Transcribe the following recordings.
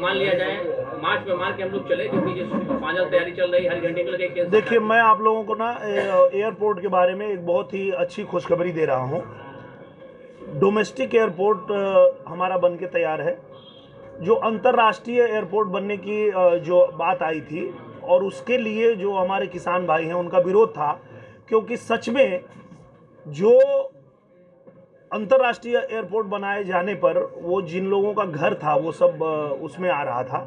मान लिया जाए मार्च में मान के हम लोग चले, क्योंकि जो फाइनल तैयारी चल रही है हर घंटे को लेकर। देखिए, मैं आप लोगों को ना एयरपोर्ट के बारे में एक बहुत ही अच्छी खुशखबरी दे रहा हूँ। डोमेस्टिक एयरपोर्ट हमारा बन के तैयार है। जो अंतर्राष्ट्रीय एयरपोर्ट बनने की जो बात आई थी, और उसके लिए जो हमारे किसान भाई हैं उनका विरोध था, क्योंकि सच में जो अंतर्राष्ट्रीय एयरपोर्ट बनाए जाने पर वो जिन लोगों का घर था वो सब उसमें आ रहा था।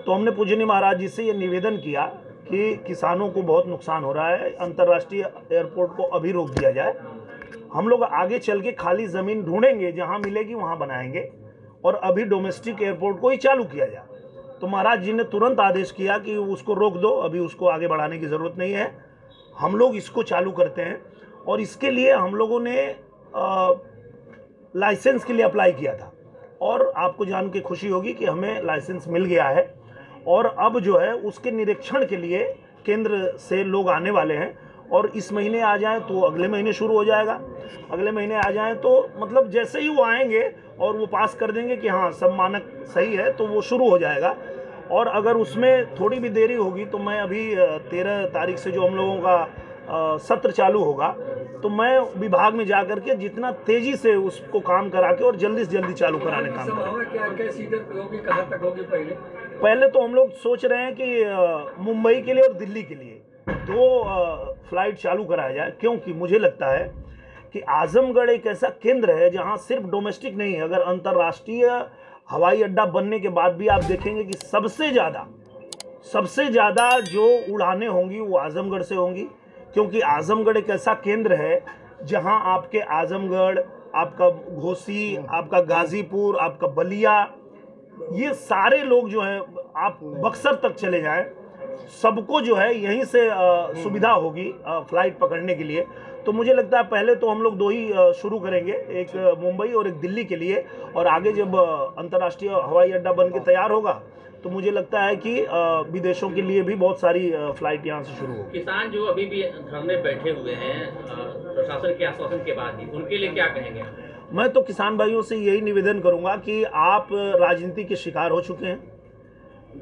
तो हमने पूजनीय महाराज जी से ये निवेदन किया कि किसानों को बहुत नुकसान हो रहा है, अंतर्राष्ट्रीय एयरपोर्ट को अभी रोक दिया जाए। हम लोग आगे चल के खाली ज़मीन ढूंढेंगे, जहां मिलेगी वहां बनाएंगे, और अभी डोमेस्टिक एयरपोर्ट को ही चालू किया जाए। तो महाराज जी ने तुरंत आदेश किया कि उसको रोक दो, अभी उसको आगे बढ़ाने की ज़रूरत नहीं है, हम लोग इसको चालू करते हैं। और इसके लिए हम लोगों ने लाइसेंस के लिए अप्लाई किया था, और आपको जान के खुशी होगी कि हमें लाइसेंस मिल गया है। और अब जो है उसके निरीक्षण के लिए केंद्र से लोग आने वाले हैं, और इस महीने आ जाएं तो अगले महीने शुरू हो जाएगा, अगले महीने आ जाएं तो मतलब जैसे ही वो आएंगे और वो पास कर देंगे कि हाँ सब मानक सही है, तो वो शुरू हो जाएगा। और अगर उसमें थोड़ी भी देरी होगी तो मैं अभी 13 तारीख से जो हम लोगों का सत्र चालू होगा, तो मैं विभाग में जा करके जितना तेजी से उसको काम करा के और जल्दी से जल्दी चालू कराने का काम करें। पहले तो हम लोग सोच रहे हैं कि मुंबई के लिए और दिल्ली के लिए 2 फ्लाइट चालू कराया जाए, क्योंकि मुझे लगता है कि आजमगढ़ एक ऐसा केंद्र है जहां सिर्फ डोमेस्टिक नहीं है, अगर अंतर्राष्ट्रीय हवाई अड्डा बनने के बाद भी आप देखेंगे कि सबसे ज़्यादा जो उड़ानें होंगी वो आजमगढ़ से होंगी, क्योंकि आजमगढ़ एक ऐसा केंद्र है जहां आपके आजमगढ़, आपका घोसी, आपका गाजीपुर, आपका बलिया, ये सारे लोग जो हैं, आप बक्सर तक चले जाएं, सबको जो है यहीं से सुविधा होगी फ्लाइट पकड़ने के लिए। तो मुझे लगता है पहले तो हम लोग 2 ही शुरू करेंगे, एक मुंबई और एक दिल्ली के लिए, और आगे जब अंतर्राष्ट्रीय हवाई अड्डा बन के तैयार होगा तो मुझे लगता है कि विदेशों के लिए भी बहुत सारी फ्लाइट यहाँ से शुरू होगी। किसान जो अभी भी धरने बैठे हुए हैं प्रशासन के आश्वासन के बाद ही, उनके लिए क्या कहेंगे? मैं तो किसान भाइयों से यही निवेदन करूँगा कि आप राजनीति के शिकार हो चुके हैं।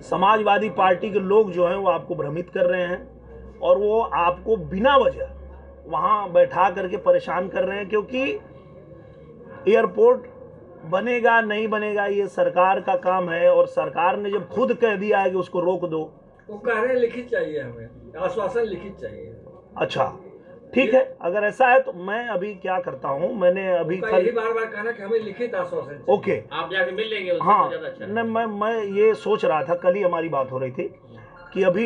समाजवादी पार्टी के लोग जो हैं वो आपको भ्रमित कर रहे हैं, और वो आपको बिना वजह वहाँ बैठा करके परेशान कर रहे हैं, क्योंकि एयरपोर्ट बनेगा नहीं बनेगा ये सरकार का काम है, और सरकार ने जब खुद कह दिया है कि उसको रोक दो, वो कह रहे हैं लिखित चाहिए, हमें आश्वासन लिखित चाहिए। अच्छा ठीक है, अगर ऐसा है तो मैं अभी क्या करता हूँ, मैंने अभी कल बार कहना कि हमें लिखित आश्वासन चाहिए। ओके, आप जाके मिल लेंगे उससे। हाँ, अच्छा। मैं ये सोच रहा था, कल ही हमारी बात हो रही थी कि अभी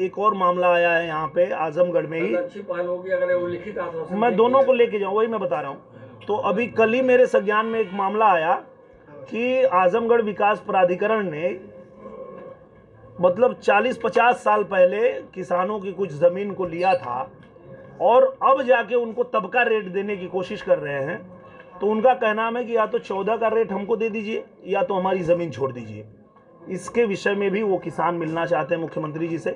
एक और मामला आया है यहाँ पे आजमगढ़ में ही। अच्छी पहल होगी अगर वो लिखित आश्वासन, मैं दोनों को लेके जाऊँ, वही मैं बता रहा हूँ। तो अभी कल ही मेरे संज्ञान में एक मामला आया कि आजमगढ़ विकास प्राधिकरण ने मतलब 40-50 साल पहले किसानों की कुछ ज़मीन को लिया था, और अब जाके उनको तबका रेट देने की कोशिश कर रहे हैं। तो उनका कहना है कि या तो 14 का रेट हमको दे दीजिए, या तो हमारी ज़मीन छोड़ दीजिए। इसके विषय में भी वो किसान मिलना चाहते हैं मुख्यमंत्री जी से।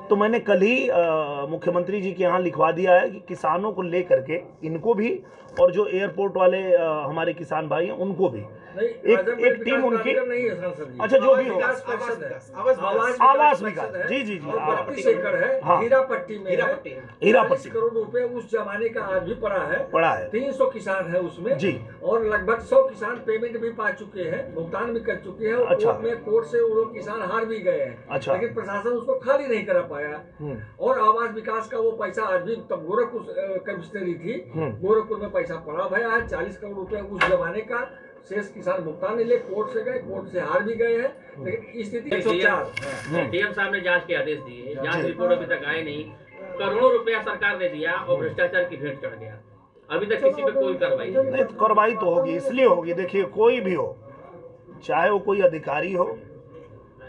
तो मैंने कल ही मुख्यमंत्री जी के यहाँ लिखवा दिया है कि किसानों को लेकर के इनको भी, और जो एयरपोर्ट वाले हमारे किसान भाई हैं उनको भी एक टीम उनकी, अच्छा जो भी हो, आवास विकास, जी जी जी, 32 एकड़ है, हीरापट्टी में, हीरापट्टी करोड़ रुपए उस जमाने का आज भी पड़ा है। 300 किसान है उसमें जी, और लगभग 100 किसान पेमेंट भी पा चुके हैं, भुगतान भी कर चुके हैं। अच्छा, कोर्ट से वो लोग किसान हार भी गए हैं। अच्छा, लेकिन प्रशासन उसको खाली नहीं करा पाया। और आवास विकास का वो पैसा आज भी, तब गोरखपुर कमिश्नरी थी, गोरखपुर में पैसा पड़ा भाई, आज 40 करोड़ रुपए उस जमाने का शेष किसान भुगतान नहीं ले, कोर्ट से गए, कोर्ट से हार भी गए हैं। लेकिन स्थिति 104 डीएम साहब ने जांच के आदेश दिए, जांच रिपोर्ट अभी तक आए नहीं, करोड़ों रुपया सरकार ने दिया और भ्रष्टाचार की भेंट चढ़ गया, अभी तक किसी पे कोई कार्रवाई नहीं। तो कार्रवाई तो होगी, इसलिए होगी, देखिए कोई भी हो, चाहे वो कोई अधिकारी हो,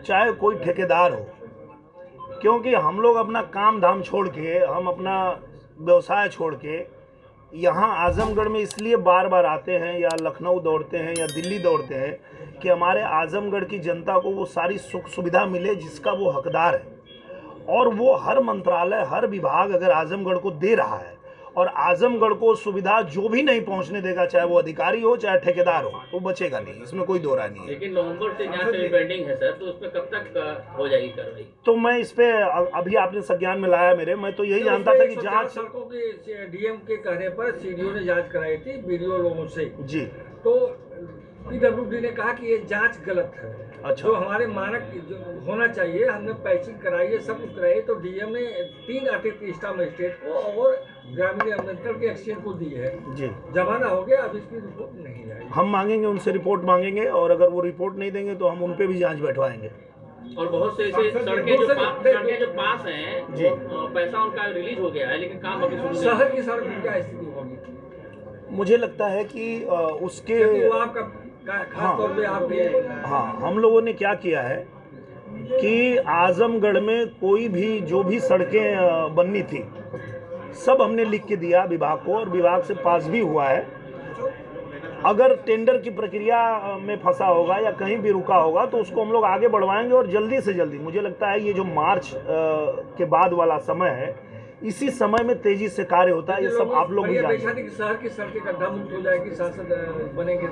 चाहे कोई ठेकेदार हो, क्योंकि हम लोग अपना काम धाम छोड़ के, हम अपना व्यवसाय छोड़ के यहाँ आजमगढ़ में इसलिए बार बार आते हैं, या लखनऊ दौड़ते हैं या दिल्ली दौड़ते हैं कि हमारे आजमगढ़ की जनता को वो सारी सुख सुविधा मिले जिसका वो हकदार है। और वो हर मंत्रालय, हर विभाग अगर आजमगढ़ को दे रहा है, और आजमगढ़ को सुविधा जो भी नहीं पहुंचने देगा, चाहे वो अधिकारी हो चाहे ठेकेदार हो, तो बचेगा नहीं, इसमें कोई दो राय नहीं है। लेकिन नवंबर से जांच पेंडिंग है सर, तो उस पर कब तक हो जाएगी कार्रवाई? तो मैं इस पे अभी आपने संज्ञान में लाया मेरे, मैं तो यही जानता था कि जांच सड़कों के डीएम के कहने पर सीडीओ ने जांच कराई थी बीडीओ लोगों से जी, तो पीडब्ल्यूडी ने कहा कि ये जांच गलत है। अच्छा। जो हमारे मानक जो होना चाहिए, हमने पैचिंग कराई है, सब कुछ कराई, तो डीएम ने 3 अतिरिक्त स्टाफ मजिस्ट्रेट को और ग्रामीण अभियंत्रण के एक्सचेंज को दी है जी। जमाना हो गया, अब इसकी रिपोर्ट नहीं आएगी। हम मांगेंगे, उनसे रिपोर्ट मांगेंगे, और अगर वो रिपोर्ट नहीं देंगे तो हम उन पे भी जांच बैठवाएंगे। और बहुत से ऐसे सड़कें जो पास हैं जी, पैसा उनका रिलीज हो गया है, लेकिन काम अभी शुरू नहीं। शहर की सड़क की क्या स्थिति होगी? मुझे लगता है कि उसके खास तौर पे आपके हम लोगों ने क्या किया है कि आजमगढ़ में कोई भी जो भी सड़कें बननी थी सब हमने लिख के दिया विभाग को, और विभाग से पास भी हुआ है। अगर टेंडर की प्रक्रिया में फंसा होगा या कहीं भी रुका होगा तो उसको हम लोग आगे बढ़वाएंगे, और जल्दी से जल्दी, मुझे लगता है ये जो मार्च के बाद वाला समय है, इसी समय में तेजी से कार्य होता है। ये सब आप लोग भी जानते हैं। शहर की सड़कें गड्ढा मुक्त हो जाएगी, सांसद बनेंगे।